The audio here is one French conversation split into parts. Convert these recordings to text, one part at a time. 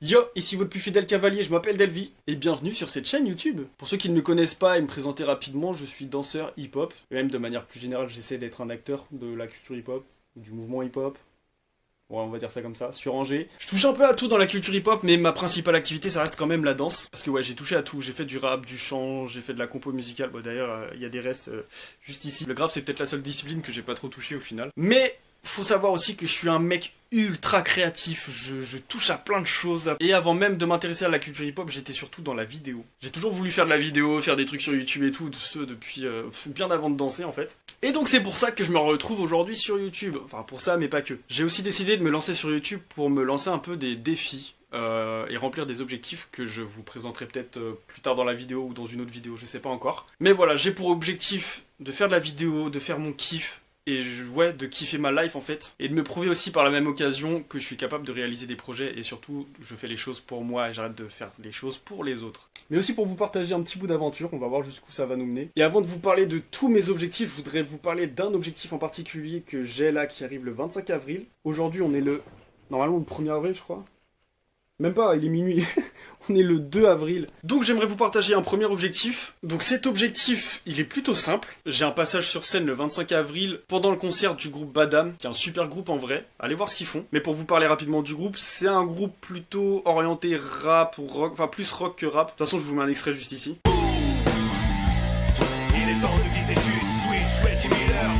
Yo, ici votre plus fidèle cavalier, je m'appelle Delvi, et bienvenue sur cette chaîne YouTube. Pour ceux qui ne me connaissent pas et me présenter rapidement, je suis danseur hip-hop, et même de manière plus générale, j'essaie d'être un acteur de la culture hip-hop, du mouvement hip-hop, ouais, on va dire ça comme ça, sur Angers. Je touche un peu à tout dans la culture hip-hop, mais ma principale activité, ça reste quand même la danse. Parce que ouais, j'ai touché à tout, j'ai fait du rap, du chant, j'ai fait de la compo musicale, bon d'ailleurs, il y a des restes juste ici. Le grave, c'est peut-être la seule discipline que j'ai pas trop touché au final. Mais faut savoir aussi que je suis un mec ultra créatif, je touche à plein de choses. Et avant même de m'intéresser à la culture hip-hop, j'étais surtout dans la vidéo. J'ai toujours voulu faire de la vidéo, faire des trucs sur YouTube et tout, ce depuis bien avant de danser en fait. Et donc c'est pour ça que je me retrouve aujourd'hui sur YouTube. Enfin pour ça, mais pas que. J'ai aussi décidé de me lancer sur YouTube pour me lancer un peu des défis. Et remplir des objectifs que je vous présenterai peut-être plus tard dans la vidéo ou dans une autre vidéo, je sais pas encore. Mais voilà, j'ai pour objectif de faire de la vidéo, de faire mon kiff, et ouais, de kiffer ma life en fait, et de me prouver aussi par la même occasion que je suis capable de réaliser des projets, et surtout, je fais les choses pour moi et j'arrête de faire les choses pour les autres. Mais aussi pour vous partager un petit bout d'aventure, on va voir jusqu'où ça va nous mener. Et avant de vous parler de tous mes objectifs, je voudrais vous parler d'un objectif en particulier que j'ai là, qui arrive le 25 avril. Aujourd'hui, on est normalement le 1er avril, je crois. Même pas, il est minuit. On est le 2 avril. Donc j'aimerais vous partager un premier objectif. Donc cet objectif, il est plutôt simple. J'ai un passage sur scène le 25 avril pendant le concert du groupe Badam, qui est un super groupe en vrai. Allez voir ce qu'ils font. Mais pour vous parler rapidement du groupe, c'est un groupe plutôt orienté rap ou rock, enfin plus rock que rap. De toute façon, je vous mets un extrait juste ici. Il est temps de viser juste, switch, Reggie Miller.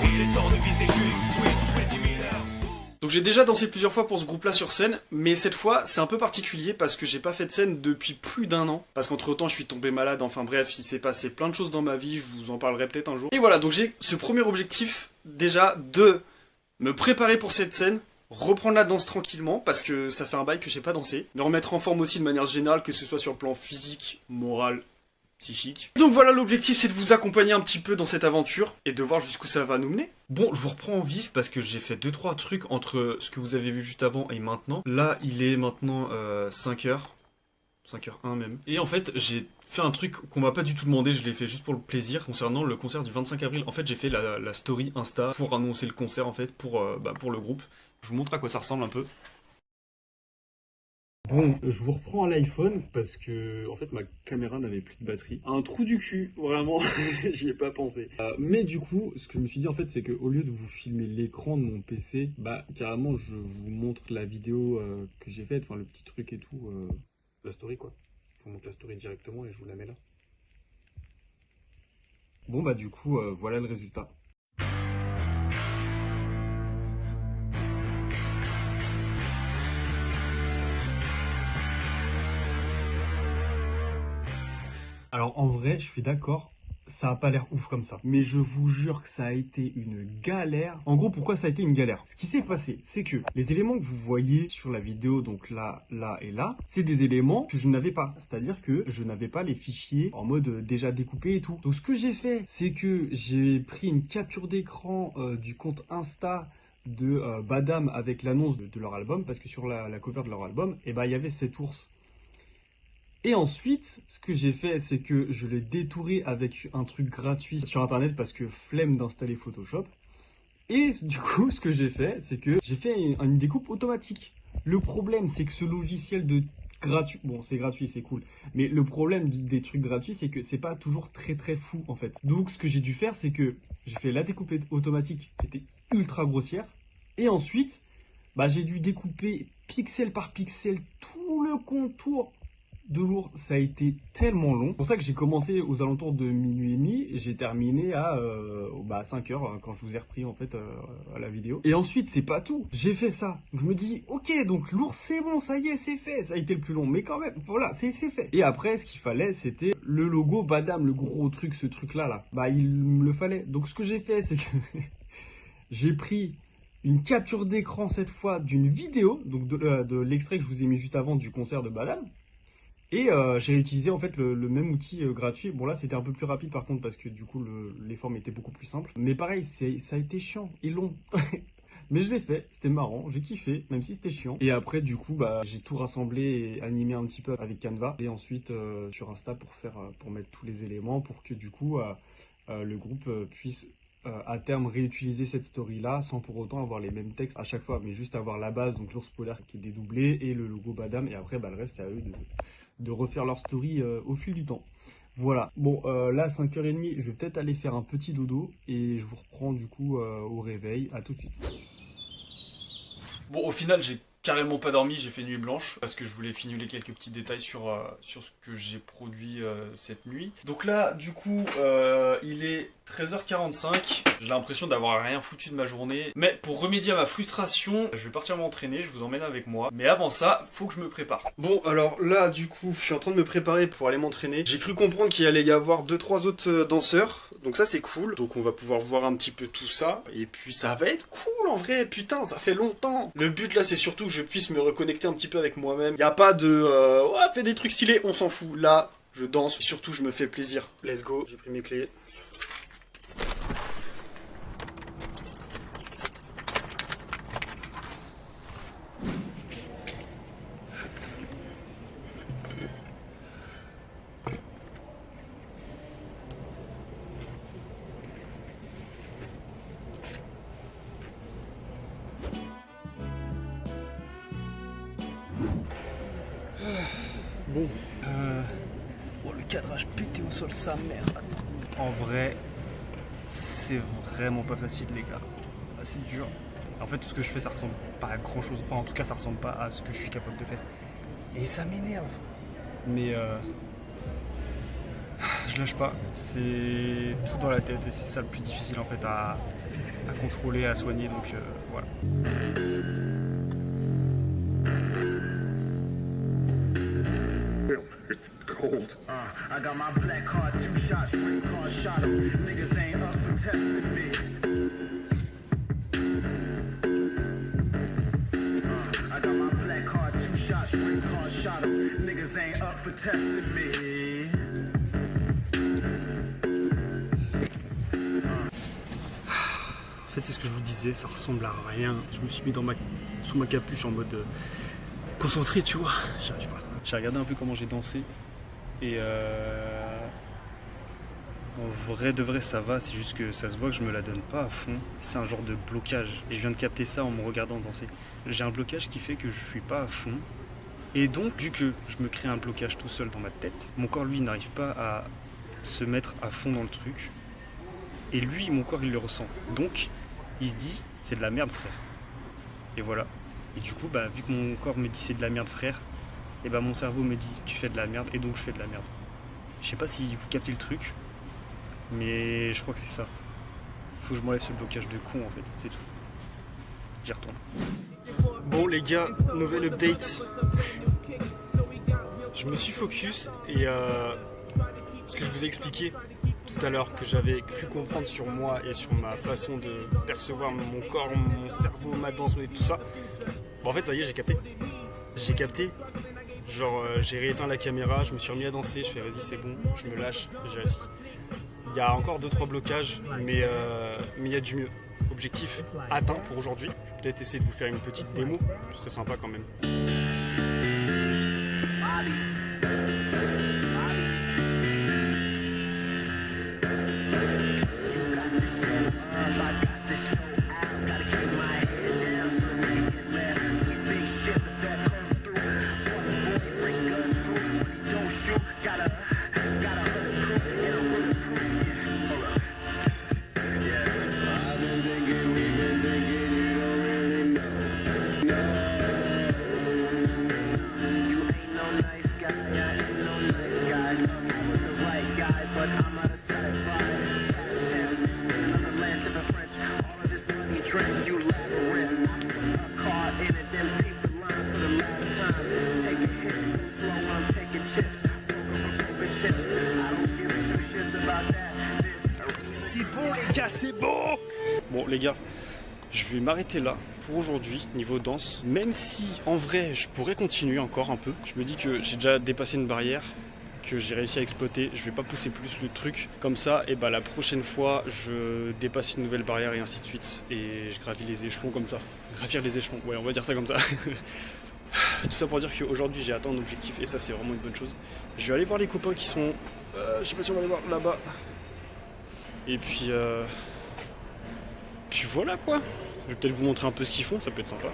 Il est temps de viser juste, switch, Reggie Miller. Donc j'ai déjà dansé plusieurs fois pour ce groupe là sur scène, mais cette fois c'est un peu particulier parce que j'ai pas fait de scène depuis plus d'1 an. Parce qu'entre temps je suis tombé malade, enfin bref, il s'est passé plein de choses dans ma vie, je vous en parlerai peut-être un jour. Et voilà, donc j'ai ce premier objectif déjà de me préparer pour cette scène, reprendre la danse tranquillement parce que ça fait un bail que j'ai pas dansé, me remettre en forme aussi de manière générale, que ce soit sur le plan physique, moral, psychique. Donc voilà, l'objectif c'est de vous accompagner un petit peu dans cette aventure et de voir jusqu'où ça va nous mener. Bon, je vous reprends en vif parce que j'ai fait 2-3 trucs entre ce que vous avez vu juste avant et maintenant. Là, il est maintenant 5h, 5h01 même. Et en fait, j'ai fait un truc qu'on m'a pas du tout demandé, je l'ai fait juste pour le plaisir, concernant le concert du 25 avril. En fait, j'ai fait la story Insta pour annoncer le concert en fait, pour le groupe. Je vous montre à quoi ça ressemble un peu. Bon, je vous reprends à l'iPhone parce que en fait ma caméra n'avait plus de batterie. Un trou du cul, vraiment, j'y ai pas pensé. Mais du coup, ce que je me suis dit en fait, c'est qu'au lieu de vous filmer l'écran de mon PC, bah carrément je vous montre la vidéo que j'ai faite, enfin le petit truc et tout, la story quoi. Je vous montre la story directement et je vous la mets là. Bon bah du coup, voilà le résultat. Alors en vrai, je suis d'accord, ça a pas l'air ouf comme ça. Mais je vous jure que ça a été une galère. En gros, pourquoi ça a été une galère? Ce qui s'est passé, c'est que les éléments que vous voyez sur la vidéo, donc là, là et là, c'est des éléments que je n'avais pas. C'est-à-dire que je n'avais pas les fichiers en mode déjà découpé et tout. Donc ce que j'ai fait, c'est que j'ai pris une capture d'écran du compte Insta de Badam avec l'annonce de leur album, parce que sur la cover de leur album, et ben, il y avait cet ours. Et ensuite, ce que j'ai fait, c'est que je l'ai détouré avec un truc gratuit sur internet parce que flemme d'installer Photoshop. Et du coup, ce que j'ai fait, c'est que j'ai fait une découpe automatique. Le problème, c'est que ce logiciel de gratuit, bon, c'est gratuit, c'est cool. Mais le problème des trucs gratuits, c'est que c'est pas toujours très très fou en fait. Donc, ce que j'ai dû faire, c'est que j'ai fait la découpe automatique qui était ultra grossière. Et ensuite, bah, j'ai dû découper pixel par pixel tout le contour de l'ours. Ça a été tellement long. C'est pour ça que j'ai commencé aux alentours de minuit et demi. J'ai terminé à 5 heures quand je vous ai repris en fait à la vidéo. Et ensuite, c'est pas tout. J'ai fait ça. Je me dis, ok, donc l'ours c'est bon, ça y est, c'est fait. Ça a été le plus long, mais quand même, voilà, c'est fait. Et après, ce qu'il fallait, c'était le logo Badam, le gros truc, ce truc-là, là. Bah, il me le fallait. Donc, ce que j'ai fait, c'est que j'ai pris une capture d'écran cette fois d'une vidéo, donc de l'extrait que je vous ai mis juste avant du concert de Badam. Et j'ai utilisé en fait le même outil gratuit. Bon là c'était un peu plus rapide par contre parce que du coup les formes étaient beaucoup plus simples. Mais pareil, ça a été chiant et long. Mais je l'ai fait, c'était marrant, j'ai kiffé, même si c'était chiant. Et après du coup bah j'ai tout rassemblé et animé un petit peu avec Canva. Et ensuite sur Insta pour mettre tous les éléments pour que du coup le groupe puisse à terme réutiliser cette story là sans pour autant avoir les mêmes textes à chaque fois, mais juste avoir la base, donc l'ours polaire qui est dédoublé et le logo Badam, et après bah, le reste c'est à eux de refaire leur story au fil du temps. Voilà, bon là 5h30, je vais peut-être aller faire un petit dodo et je vous reprends du coup au réveil, à tout de suite. Bon, au final, j'ai carrément pas dormi, j'ai fait nuit blanche parce que je voulais finuler quelques petits détails sur ce que j'ai produit cette nuit. Donc là, du coup, il est 13h45. J'ai l'impression d'avoir rien foutu de ma journée. Mais pour remédier à ma frustration, je vais partir m'entraîner, je vous emmène avec moi. Mais avant ça, faut que je me prépare. Bon, alors là, du coup, je suis en train de me préparer pour aller m'entraîner. J'ai cru comprendre qu'il allait y avoir 2-3 autres danseurs. Donc ça, c'est cool. Donc on va pouvoir voir un petit peu tout ça. Et puis ça va être cool en vrai. Putain, ça fait longtemps. Le but là, c'est surtout que je puisse me reconnecter un petit peu avec moi-même. Il n'y a pas de ouais, fais des trucs stylés, on s'en fout. Là, je danse. Et surtout, je me fais plaisir. Let's go. J'ai pris mes clés. Bon, oh, le cadrage pété au sol, sa mère. En vrai, c'est vraiment pas facile, les gars. C'est dur. En fait, tout ce que je fais, ça ressemble pas à grand chose. Enfin, en tout cas, ça ressemble pas à ce que je suis capable de faire. Et ça m'énerve. Mais je lâche pas. C'est tout dans la tête et c'est ça le plus difficile en fait à contrôler, à soigner. Donc voilà. It's cold. I got my black card, 2 shots, race car shot 'em. Niggas ain't up for testing me. I got my black card, 2 shots, race car shot 'em. Niggas ain't up for testing me. En fait, c'est ce que je vous disais, ça ressemble à rien. Je me suis mis sous ma capuche en mode concentré, tu vois. J'arrive pas. J'ai regardé un peu comment j'ai dansé et en vrai de vrai ça va, c'est juste que ça se voit que je me la donne pas à fond. C'est un genre de blocage et je viens de capter ça en me regardant danser. J'ai un blocage qui fait que je suis pas à fond et donc vu que je me crée un blocage tout seul dans ma tête, mon corps lui n'arrive pas à se mettre à fond dans le truc et lui mon corps il le ressent. Donc il se dit c'est de la merde frère. Et voilà. Et du coup bah vu que mon corps me dit c'est de la merde frère, et bah mon cerveau me dit tu fais de la merde et donc je fais de la merde. Je sais pas si vous captez le truc, mais je crois que c'est ça. Faut que je m'enlève ce blocage de con en fait, c'est tout. J'y retourne. Bon les gars, nouvelle update. Je me suis focus et ce que je vous ai expliqué tout à l'heure que j'avais cru comprendre sur moi et sur ma façon de percevoir mon corps, mon cerveau, ma danse et tout ça. Bon en fait ça y est, j'ai capté. Genre j'ai rééteint la caméra, je me suis remis à danser, je fais vas-y c'est bon, je me lâche, j'ai réussi. Il y a encore 2-3 blocages, mais il y a du mieux. Objectif atteint pour aujourd'hui. Peut-être essayer de vous faire une petite démo, ce serait sympa quand même. C'est bon les gars, c'est bon. Bon les gars, je vais m'arrêter là pour aujourd'hui niveau danse. Même si en vrai je pourrais continuer encore un peu. Je me dis que j'ai déjà dépassé une barrière que j'ai réussi à exploiter. Je vais pas pousser plus le truc comme ça. Et bah la prochaine fois je dépasse une nouvelle barrière et ainsi de suite. Et je gravis les échelons comme ça. Gravir les échelons, ouais on va dire ça comme ça. Tout ça pour dire qu'aujourd'hui j'ai atteint un objectif et ça c'est vraiment une bonne chose. Je vais aller voir les copains qui sont, je sais pas si on va les voir là-bas. Et puis puis voilà quoi. Je vais peut-être vous montrer un peu ce qu'ils font, ça peut être sympa.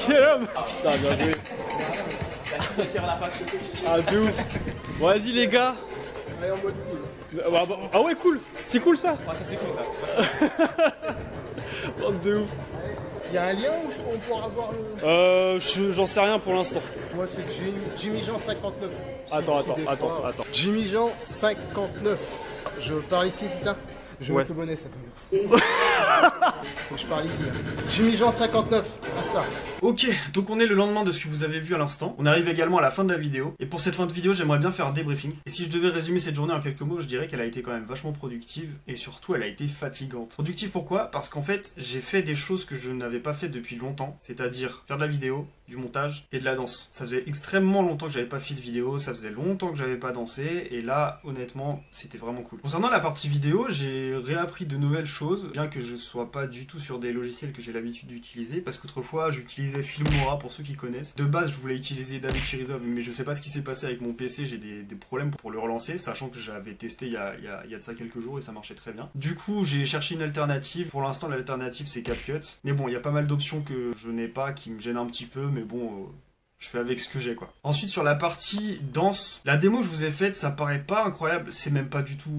Quel homme! Putain, bien joué! Ah, de ouf! Bon, vas-y, les gars! Ah ouais, cool! C'est cool ça! Ah, ça c'est cool ça. Oh, de ouf! Il y a un lien où on pourra voir le. J'en sais rien pour l'instant. Moi, c'est Jimmy Jean 59. Attends. Jimmy Jean 59. Je parle ici, c'est ça? Je Ouais. mets le bonnet, ça. Faut que je parle ici. Hein. Jimmy Jean 59, Insta. Ok, donc on est le lendemain de ce que vous avez vu à l'instant. On arrive également à la fin de la vidéo. Et pour cette fin de vidéo, j'aimerais bien faire un débriefing. Et si je devais résumer cette journée en quelques mots, je dirais qu'elle a été quand même vachement productive. Et surtout, elle a été fatigante. Productive pourquoi? Parce qu'en fait, j'ai fait des choses que je n'avais pas fait depuis longtemps. C'est-à-dire faire de la vidéo, du montage et de la danse. Ça faisait extrêmement longtemps que j'avais pas fait de vidéo. Ça faisait longtemps que j'avais pas dansé. Et là, honnêtement, c'était vraiment cool. Concernant la partie vidéo, j'ai réappris de nouvelles choses. Bien que je sois pas du tout sur des logiciels que j'ai l'habitude d'utiliser. Parce qu'autrefois, j'utilisais Filmora pour ceux qui connaissent. De base, je voulais utiliser DaVinci Resolve, mais je sais pas ce qui s'est passé avec mon PC, j'ai des problèmes pour le relancer, sachant que j'avais testé il y a de ça quelques jours et ça marchait très bien. Du coup, j'ai cherché une alternative. Pour l'instant, l'alternative, c'est CapCut. Mais bon, il y a pas mal d'options que je n'ai pas, qui me gênent un petit peu, mais bon... je fais avec ce que j'ai quoi. Ensuite sur la partie danse, la démo que je vous ai faite, ça paraît pas incroyable, c'est même pas du tout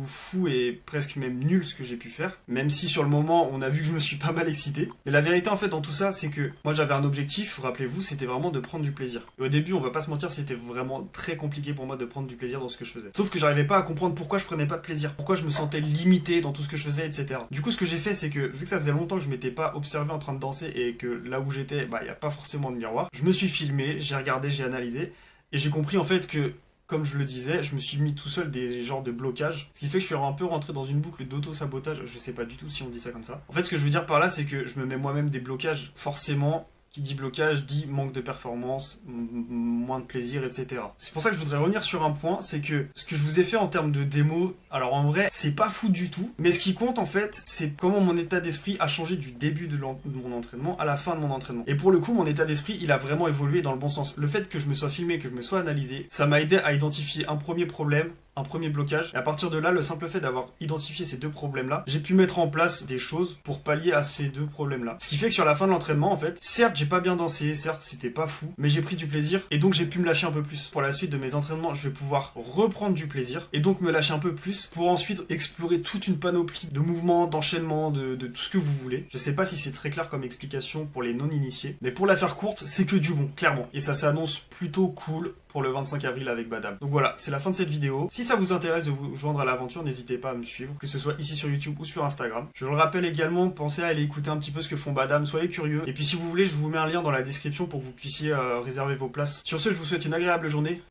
fou et presque même nul ce que j'ai pu faire. Même si sur le moment on a vu que je me suis pas mal excité. Mais la vérité en fait dans tout ça c'est que moi j'avais un objectif, rappelez-vous, c'était vraiment de prendre du plaisir. Et au début on va pas se mentir, c'était vraiment très compliqué pour moi de prendre du plaisir dans ce que je faisais. Sauf que j'arrivais pas à comprendre pourquoi je prenais pas de plaisir, pourquoi je me sentais limité dans tout ce que je faisais, etc. Du coup ce que j'ai fait c'est que vu que ça faisait longtemps que je m'étais pas observé en train de danser et que là où j'étais, bah y a pas forcément de miroir, je me suis filmé, j'ai regardé, j'ai analysé et j'ai compris en fait que, comme je le disais, je me suis mis tout seul des genres de blocages, ce qui fait que je suis un peu rentré dans une boucle d'auto-sabotage, je sais pas du tout si on dit ça comme ça. En fait ce que je veux dire par là c'est que je me mets moi-même des blocages, forcément. Qui dit blocage dit manque de performance, moins de plaisir, etc. C'est pour ça que je voudrais revenir sur un point, c'est que ce que je vous ai fait en termes de démo, alors en vrai, c'est pas fou du tout, mais ce qui compte en fait, c'est comment mon état d'esprit a changé du début de mon entraînement à la fin de mon entraînement. Et pour le coup, mon état d'esprit, il a vraiment évolué dans le bon sens. Le fait que je me sois filmé, que je me sois analysé, ça m'a aidé à identifier un premier problème, un premier blocage, et à partir de là, le simple fait d'avoir identifié ces deux problèmes-là, j'ai pu mettre en place des choses pour pallier à ces deux problèmes-là. Ce qui fait que sur la fin de l'entraînement, en fait, certes, j'ai pas bien dansé, certes, c'était pas fou, mais j'ai pris du plaisir, et donc j'ai pu me lâcher un peu plus. Pour la suite de mes entraînements, je vais pouvoir reprendre du plaisir, et donc me lâcher un peu plus, pour ensuite explorer toute une panoplie de mouvements, d'enchaînements, de tout ce que vous voulez. Je sais pas si c'est très clair comme explication pour les non-initiés, mais pour la faire courte, c'est que du bon, clairement. Et ça s'annonce plutôt cool pour le 25 avril avec Badam. Donc voilà, c'est la fin de cette vidéo. Si ça vous intéresse de vous joindre à l'aventure, n'hésitez pas à me suivre, que ce soit ici sur YouTube ou sur Instagram. Je le rappelle également, pensez à aller écouter un petit peu ce que font Badam, soyez curieux. Et puis si vous voulez, je vous mets un lien dans la description pour que vous puissiez réserver vos places. Sur ce, je vous souhaite une agréable journée.